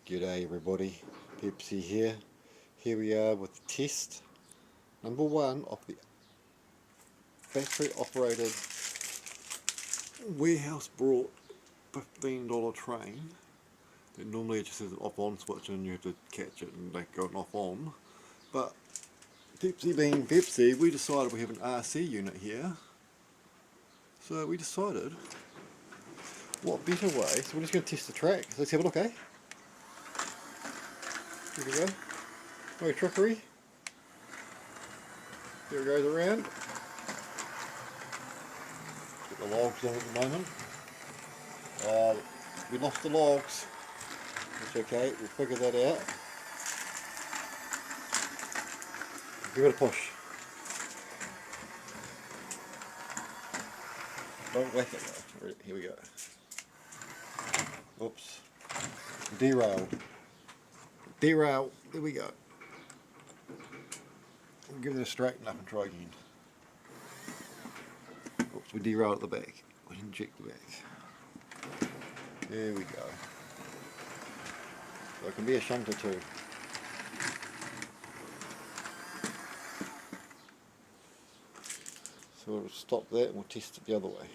G'day everybody, Pepsi here. Here we are with the test number 1 of the battery operated warehouse brought $15 train that normally it just has an off on switch and you have to catch it and like go off on. But Pepsi being Pepsi, we decided we have an RC unit here. So we decided what better way, so we're just going to test the track. So let's have a look, eh? Here we go. No trickery. Here it goes around. Get the logs on at the moment. We lost the logs. That's okay, we'll figure that out. Give it a push. Don't whack it though. Here we go. Oops. Derailed. Derail. There we go. We'll give it a straighten up and try again. Oops, we derailed at the back. We didn't check the back. There we go. So it can be a shunter too. So we'll stop that and we'll test it the other way.